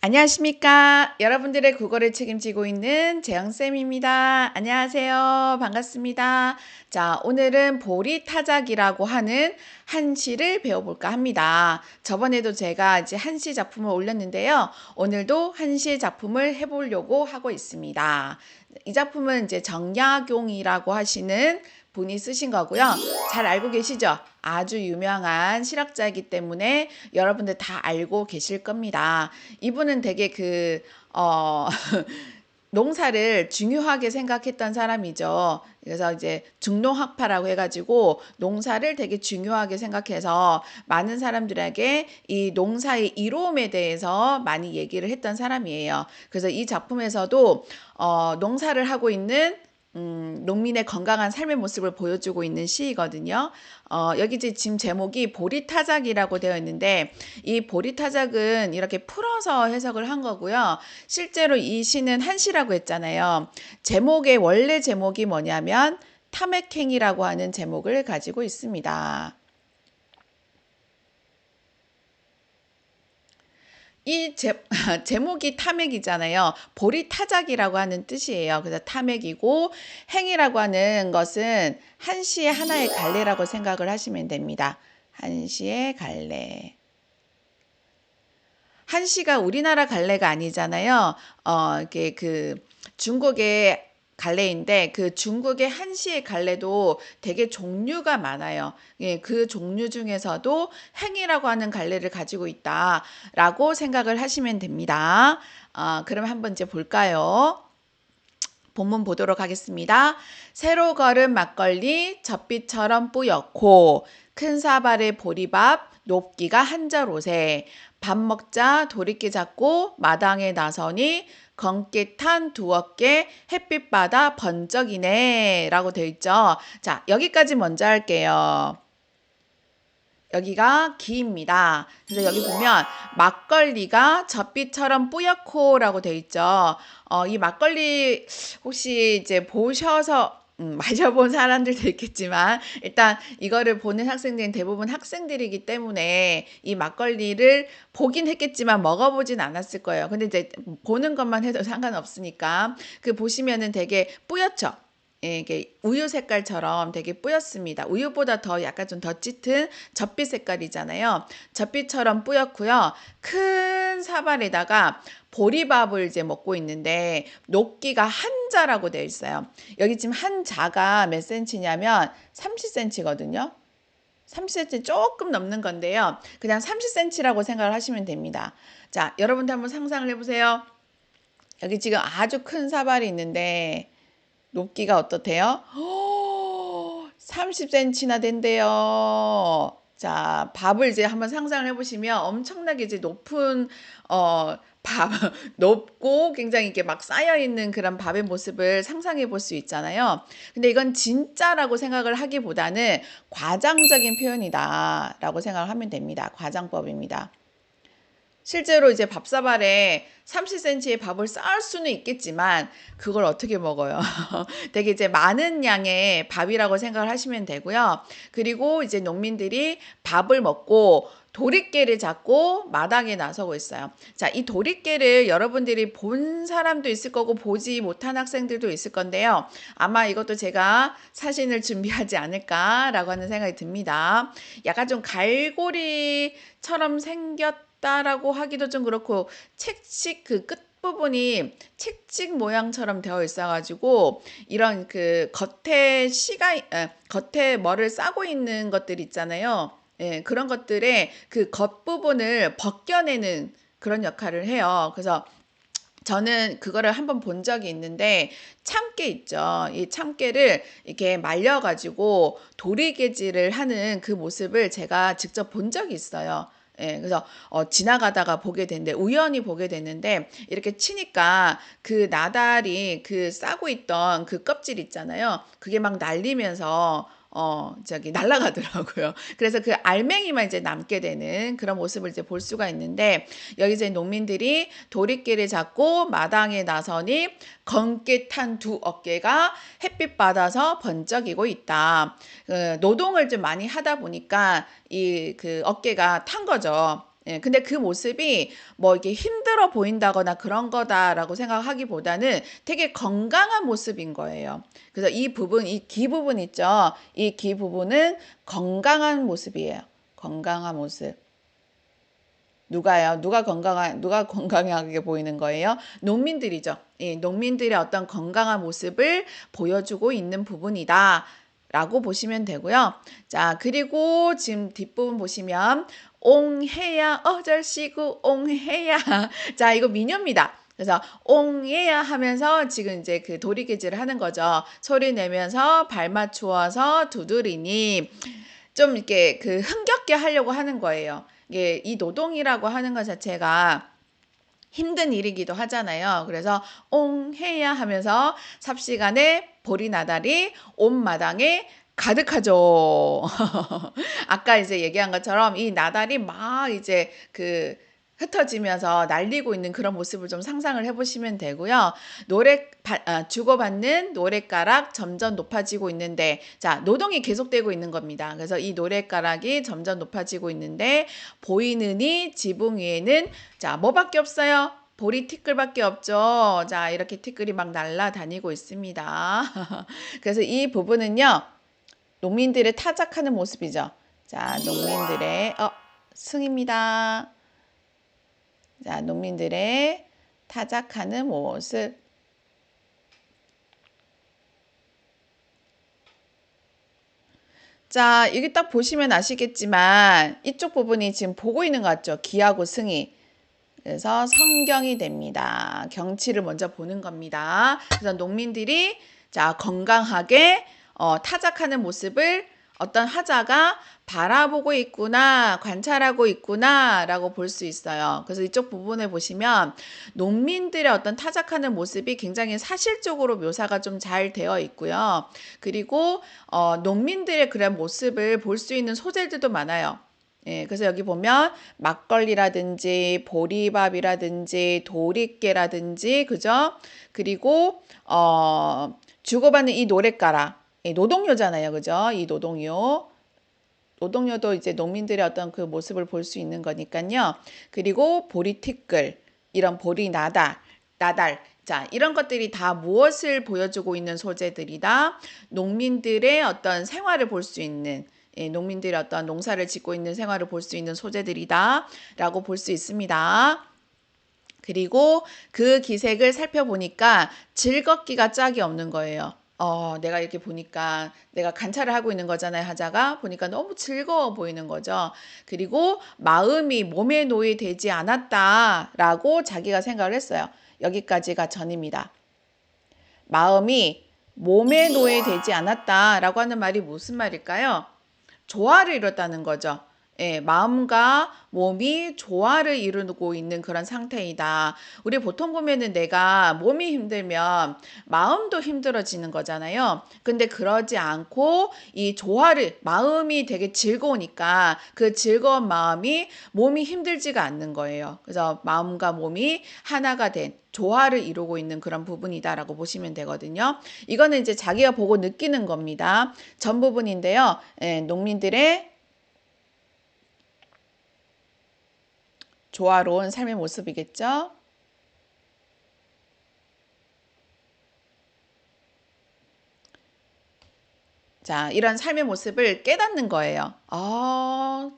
안녕하십니까. 여러분들의 국어를 책임지고 있는 재영쌤입니다. 안녕하세요. 반갑습니다. 자, 오늘은 보리타작이라고 하는 한시를 배워볼까 합니다. 저번에도 제가 이제 한시 작품을 올렸는데요. 오늘도 한시 작품을 해보려고 하고 있습니다. 이 작품은 이제 정약용이라고 하시는 분이 쓰신 거고요. 잘 알고 계시죠? 아주 유명한 실학자이기 때문에 여러분들 다 알고 계실 겁니다. 이분은 되게 농사를 중요하게 생각했던 사람이죠. 그래서 이제 중농학파라고 해가지고 농사를 되게 중요하게 생각해서 많은 사람들에게 이 농사의 이로움에 대해서 많이 얘기를 했던 사람이에요. 그래서 이 작품에서도 농사를 하고 있는 농민의 건강한 삶의 모습을 보여주고 있는 시이거든요. 여기 지금 제목이 보리타작이라고 되어 있는데 이 보리타작은 이렇게 풀어서 해석을 한 거고요. 실제로 이 시는 한시라고 했잖아요. 원래 제목이 뭐냐면 탐액행이라고 하는 제목을 가지고 있습니다. 이 제목이 탐액이잖아요. 보리타작이라고 하는 뜻이에요. 그래서 탐액이고 행이라고 하는 것은 한시의 하나의 갈래라고 생각을 하시면 됩니다. 한시의 갈래. 한시가 우리나라 갈래가 아니잖아요. 이게 중국의 갈래인데 그 중국의 한시의 갈래도 되게 종류가 많아요. 예, 그 종류 중에서도 행이라고 하는 갈래를 가지고 있다라고 생각을 하시면 됩니다. 그럼 한번 이제 볼까요? 본문 보도록 하겠습니다. 새로 걸은 막걸리 젖빛처럼 뿌옇고 큰 사발의 보리밥 높기가 한자로세 밥 먹자 도리끼 잡고 마당에 나서니 건깃한 두 어깨 햇빛 받아 번쩍이네 라고 되어 있죠. 자, 여기까지 먼저 할게요. 여기가 기입니다. 그래서 여기 보면 막걸리가 젖빛처럼 뿌옇고라고 되어 있죠. 이 막걸리 혹시 이제 보셔서 마셔본 사람들도 있겠지만 일단 이거를 보는 학생들은 대부분 학생들이기 때문에 이 막걸리를 보긴 했겠지만 먹어보진 않았을 거예요. 근데 이제 보는 것만 해도 상관없으니까 보시면은 되게 뿌옇죠. 예, 이게 우유 색깔처럼 되게 뿌옇습니다. 우유보다 더 약간 좀 더 짙은 젖빛 색깔이잖아요. 젖빛처럼 뿌옇고요. 큰 사발에다가 보리밥을 이제 먹고 있는데 높이가 한자라고 되어 있어요. 여기 지금 한자가 몇 센치냐면 30cm거든요. 30cm 조금 넘는 건데요. 그냥 30cm라고 생각을 하시면 됩니다. 자, 여러분들 한번 상상을 해보세요. 여기 지금 아주 큰 사발이 있는데 높이가 어떻대요? 30cm나 된대요. 자, 밥을 이제 한번 상상을 해보시면 엄청나게 이제 높은, 높고 굉장히 이렇게 막 쌓여있는 그런 밥의 모습을 상상해 볼 수 있잖아요. 근데 이건 진짜라고 생각을 하기보다는 과장적인 표현이다라고 생각을 하면 됩니다. 과장법입니다. 실제로 이제 밥사발에 30cm의 밥을 쌓을 수는 있겠지만 그걸 어떻게 먹어요? 되게 이제 많은 양의 밥이라고 생각을 하시면 되고요. 그리고 이제 농민들이 밥을 먹고 도리깨를 잡고 마당에 나서고 있어요. 자, 이 도리깨를 여러분들이 본 사람도 있을 거고 보지 못한 학생들도 있을 건데요. 아마 이것도 제가 사진을 준비하지 않을까라고 하는 생각이 듭니다. 약간 좀 갈고리처럼 다라고 하기도 좀 그렇고 책식 끝부분이 책찍 모양처럼 되어 있어가지고 이런 겉에 뭐를 싸고 있는 것들 있잖아요. 예, 그런 것들의 겉부분을 벗겨내는 그런 역할을 해요. 그래서 저는 그거를 한번 본 적이 있는데 참깨 있죠. 이 참깨를 이렇게 말려가지고 도리개질을 하는 그 모습을 제가 직접 본 적이 있어요. 예, 그래서 지나가다가 보게 됐는데 우연히 보게 됐는데 이렇게 치니까 나달이 싸고 있던 껍질 있잖아요. 그게 막 날리면서 날아가더라고요. 그래서 그 알맹이만 이제 남게 되는 그런 모습을 이제 볼 수가 있는데, 여기 이제 농민들이 도리끼를 잡고 마당에 나서니 검게 탄 두 어깨가 햇빛 받아서 번쩍이고 있다. 노동을 좀 많이 하다 보니까 이 그 어깨가 탄 거죠. 예, 근데 그 모습이 뭐 이렇게 힘들어 보인다거나 그런 거다라고 생각하기보다는 되게 건강한 모습인 거예요. 그래서 이 부분, 이 귀 부분 있죠? 이 귀 부분은 건강한 모습이에요. 건강한 모습. 누가요? 누가 건강하게 보이는 거예요? 농민들이죠. 예, 농민들의 어떤 건강한 모습을 보여주고 있는 부분이다. 라고 보시면 되고요. 자, 그리고 지금 뒷부분 보시면 옹해야 어절시구 옹해야. 자, 이거 민요입니다. 그래서 옹해야 하면서 지금 이제 그 도리개질을 하는 거죠. 소리 내면서 발 맞추어서 두드리니 좀 이렇게 그 흥겹게 하려고 하는 거예요. 이게 이 노동이라고 하는 것 자체가 힘든 일이기도 하잖아요. 그래서 옹해야 하면서 삽시간에 보리나달이 온 마당에 가득하죠. 아까 이제 얘기한 것처럼 이 나달이 막 이제 그 흩어지면서 날리고 있는 그런 모습을 좀 상상을 해보시면 되고요. 주고받는 노랫가락 점점 높아지고 있는데, 자, 노동이 계속되고 있는 겁니다. 그래서 이 노랫가락이 점점 높아지고 있는데, 보이느니 지붕 위에는 자, 뭐밖에 없어요? 보리 티끌밖에 없죠. 자, 이렇게 티끌이 막 날아다니고 있습니다. 그래서 이 부분은요, 농민들의 타작하는 모습이죠. 자, 농민들의 승입니다. 자, 농민들의 타작하는 모습. 자, 여기 딱 보시면 아시겠지만 이쪽 부분이 지금 보고 있는 것 같죠? 기하고 승이. 그래서 성경이 됩니다. 경치를 먼저 보는 겁니다. 그래서 농민들이 자, 건강하게 타작하는 모습을 어떤 하자가 바라보고 있구나, 관찰하고 있구나 라고 볼 수 있어요. 그래서 이쪽 부분에 보시면 농민들의 어떤 타작하는 모습이 굉장히 사실적으로 묘사가 좀 잘 되어 있고요. 그리고 농민들의 그런 모습을 볼 수 있는 소재들도 많아요. 예, 그래서 여기 보면 막걸리라든지 보리밥이라든지 도리깨라든지 그죠? 그리고 주고받는 이 노랫가락, 노동요잖아요, 그죠? 이 노동요도 이제 농민들의 어떤 그 모습을 볼 수 있는 거니까요. 그리고 보리티끌, 이런 나달. 자, 이런 것들이 다 무엇을 보여주고 있는 소재들이다? 농민들의 어떤 생활을 볼 수 있는, 농민들이 어떤 농사를 짓고 있는 생활을 볼 수 있는 소재들이다 라고 볼 수 있습니다. 그리고 그 기색을 살펴보니까 즐겁기가 짝이 없는 거예요. 내가 이렇게 보니까 내가 관찰을 하고 있는 거잖아요. 하자가 보니까 너무 즐거워 보이는 거죠. 그리고 마음이 몸에 노예되지 않았다라고 자기가 생각을 했어요. 여기까지가 전입니다. 마음이 몸에 노예되지 않았다라고 하는 말이 무슨 말일까요? 조화를 이뤘다는 거죠. 예, 마음과 몸이 조화를 이루고 있는 그런 상태이다. 우리 보통 보면은 내가 몸이 힘들면 마음도 힘들어지는 거잖아요. 근데 그러지 않고 이 마음이 되게 즐거우니까 그 즐거운 마음이 몸이 힘들지가 않는 거예요. 그래서 마음과 몸이 하나가 된 조화를 이루고 있는 그런 부분이다라고 보시면 되거든요. 이거는 이제 자기가 보고 느끼는 겁니다. 전 부분인데요. 농민들의 조화로운 삶의 모습이겠죠. 자, 이런 삶의 모습을 깨닫는 거예요.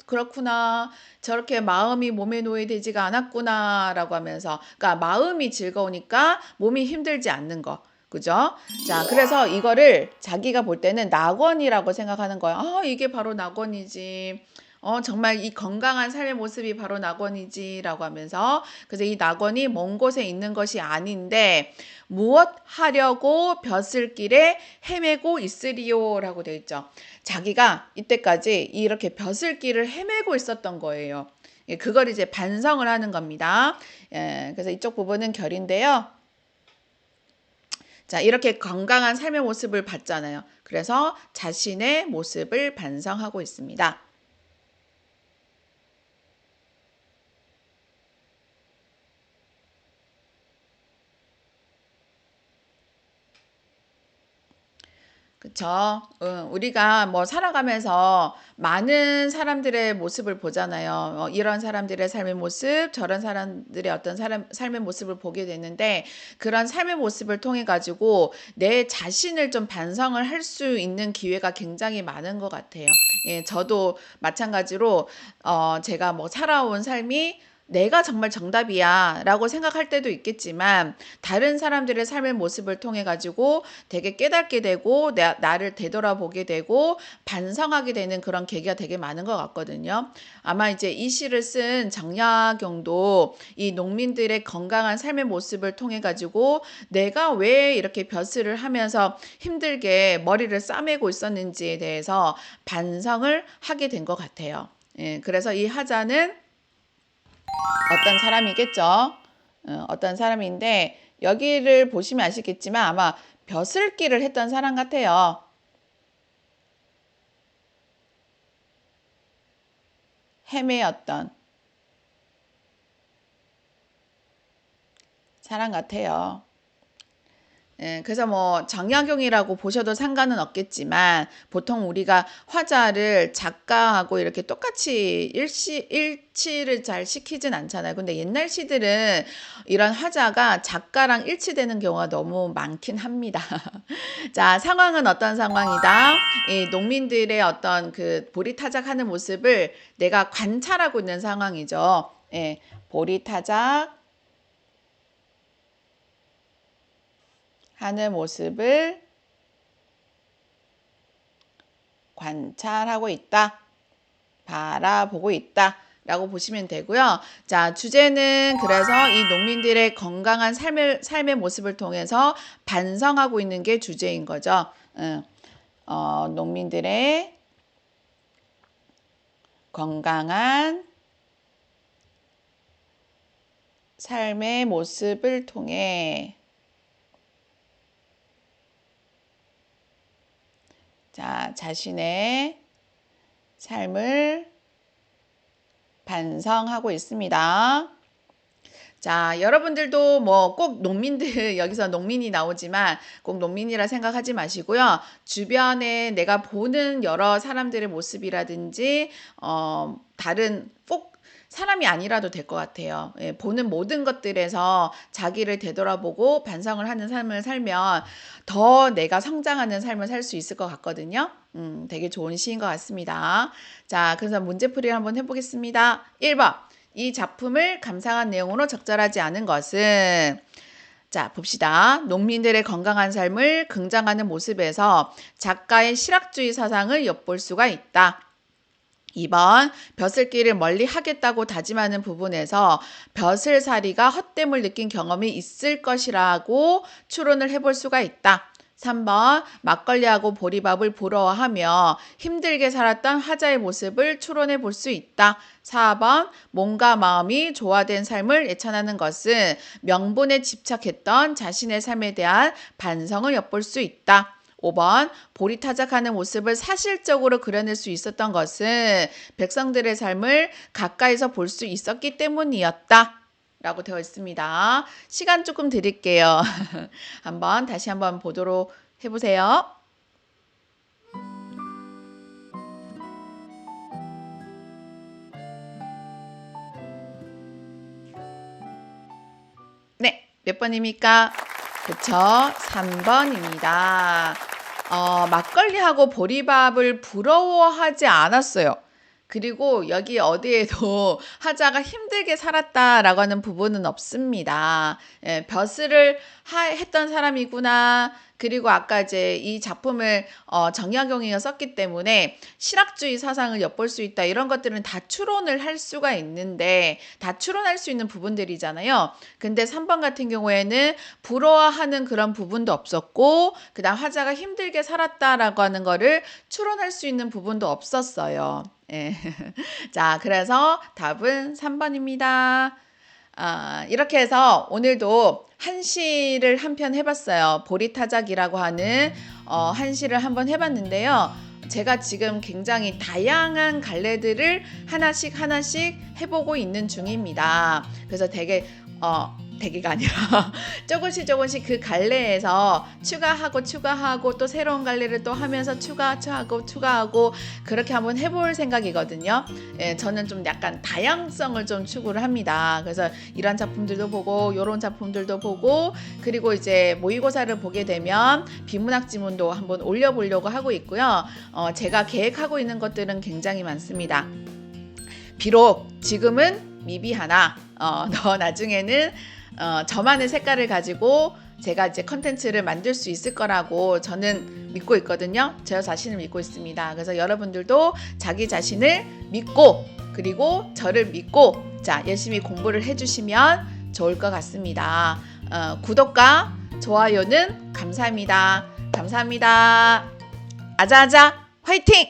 그렇구나. 저렇게 마음이 몸에 노예되지가 않았구나. 라고 하면서. 그러니까 마음이 즐거우니까 몸이 힘들지 않는 거. 그죠? 자, 그래서 이거를 자기가 볼 때는 낙원이라고 생각하는 거예요. 이게 바로 낙원이지. 정말 이 건강한 삶의 모습이 바로 낙원이지라고 하면서 그래서 이 낙원이 먼 곳에 있는 것이 아닌데 무엇 하려고 벼슬길에 헤매고 있으리요라고 되어 있죠. 자기가 이때까지 이렇게 벼슬길을 헤매고 있었던 거예요. 그걸 이제 반성을 하는 겁니다. 그래서 이쪽 부분은 결인데요. 자, 이렇게 건강한 삶의 모습을 봤잖아요. 그래서 자신의 모습을 반성하고 있습니다. 그쵸. 우리가 뭐 살아가면서 많은 사람들의 모습을 보잖아요. 이런 사람들의 삶의 모습, 저런 사람들의 어떤 삶의 모습을 보게 되는데, 그런 삶의 모습을 통해 가지고 내 자신을 좀 반성을 할 수 있는 기회가 굉장히 많은 것 같아요. 예, 저도 마찬가지로 제가 뭐 살아온 삶이 내가 정말 정답이야 라고 생각할 때도 있겠지만, 다른 사람들의 삶의 모습을 통해 가지고 되게 깨닫게 되고 나를 되돌아보게 되고 반성하게 되는 그런 계기가 되게 많은 것 같거든요. 아마 이제 이 시를 쓴 정약용도 이 농민들의 건강한 삶의 모습을 통해 가지고 내가 왜 이렇게 벼슬을 하면서 힘들게 머리를 싸매고 있었는지에 대해서 반성을 하게 된 것 같아요. 예, 그래서 이 하자는 어떤 사람이겠죠. 어떤 사람인데, 여기를 보시면 아시겠지만 아마 벼슬길을 했던 사람 같아요. 헤매였던 사람 같아요. 예, 그래서 뭐 정약용이라고 보셔도 상관은 없겠지만, 보통 우리가 화자를 작가하고 이렇게 똑같이 일치를 잘 시키진 않잖아요. 근데 옛날 시들은 이런 화자가 작가랑 일치되는 경우가 너무 많긴 합니다. 자, 상황은 어떤 상황이다? 이 농민들의 어떤 그 보리타작하는 모습을 내가 관찰하고 있는 상황이죠. 예, 보리타작 하는 모습을 관찰하고 있다. 바라보고 있다. 라고 보시면 되고요. 자, 주제는 그래서 이 농민들의 건강한 삶의 모습을 통해서 반성하고 있는 게 주제인 거죠. 농민들의 건강한 삶의 모습을 통해 자신의 삶을 반성하고 있습니다. 자, 여러분들도 뭐 꼭 농민들, 여기서 농민이 나오지만 꼭 농민이라 생각하지 마시고요. 주변에 내가 보는 여러 사람들의 모습이라든지, 다른 꼭 사람이 아니라도 될 것 같아요. 예, 보는 모든 것들에서 자기를 되돌아보고 반성을 하는 삶을 살면 더 내가 성장하는 삶을 살 수 있을 것 같거든요. 되게 좋은 시인 것 같습니다. 자, 그래서 문제풀이를 한번 해보겠습니다. 1번. 이 작품을 감상한 내용으로 적절하지 않은 것은, 자, 봅시다. 농민들의 건강한 삶을 긍정하는 모습에서 작가의 실학주의 사상을 엿볼 수가 있다. 2번, 벼슬길을 멀리 하겠다고 다짐하는 부분에서 벼슬살이가 헛됨을 느낀 경험이 있을 것이라고 추론을 해볼 수가 있다. 3번, 막걸리하고 보리밥을 부러워하며 힘들게 살았던 화자의 모습을 추론해 볼 수 있다. 4번, 몸과 마음이 조화된 삶을 애천하는 것은 명분에 집착했던 자신의 삶에 대한 반성을 엿볼 수 있다. 5번, 보리타작하는 모습을 사실적으로 그려낼 수 있었던 것은 백성들의 삶을 가까이서 볼 수 있었기 때문이었다. 라고 되어 있습니다. 시간 조금 드릴게요. 다시 한번 보도록 해보세요. 네, 몇 번입니까? 그쵸? 3번입니다. 막걸리하고 보리밥을 부러워하지 않았어요. 그리고 여기 어디에도 하자가 힘들게 살았다라고 하는 부분은 없습니다. 예, 벼슬을 했던 사람이구나. 그리고 아까 이제 이 작품을 정약용이가 썼기 때문에 실학주의 사상을 엿볼 수 있다. 이런 것들은 다 추론을 할 수가 있는데, 다 추론할 수 있는 부분들이잖아요. 근데 3번 같은 경우에는 부러워하는 그런 부분도 없었고, 그다음 화자가 힘들게 살았다라고 하는 거를 추론할 수 있는 부분도 없었어요. 예. 자, 그래서 답은 3번입니다. 이렇게 해서 오늘도 한시를 한 편 해봤어요. 보리타작이라고 하는 한시를 한번 해봤는데요. 제가 지금 굉장히 다양한 갈래들을 하나씩 해보고 있는 중입니다. 그래서 되게가 아니라 조금씩 그 갈래에서 추가하고 또 새로운 갈래를 또 하면서 추가하고 그렇게 한번 해볼 생각이거든요. 예, 저는 좀 약간 다양성을 좀 추구를 합니다. 그래서 이런 작품들도 보고 이런 작품들도 보고, 그리고 이제 모의고사를 보게 되면 비문학 지문도 한번 올려보려고 하고 있고요. 제가 계획하고 있는 것들은 굉장히 많습니다. 비록 지금은 미비하나 더 나중에는 저만의 색깔을 가지고 제가 이제 컨텐츠를 만들 수 있을 거라고 저는 믿고 있거든요. 저 자신을 믿고 있습니다. 그래서 여러분들도 자기 자신을 믿고, 그리고 저를 믿고, 자, 열심히 공부를 해주시면 좋을 것 같습니다. 구독과 좋아요는 감사합니다. 감사합니다. 아자아자 화이팅!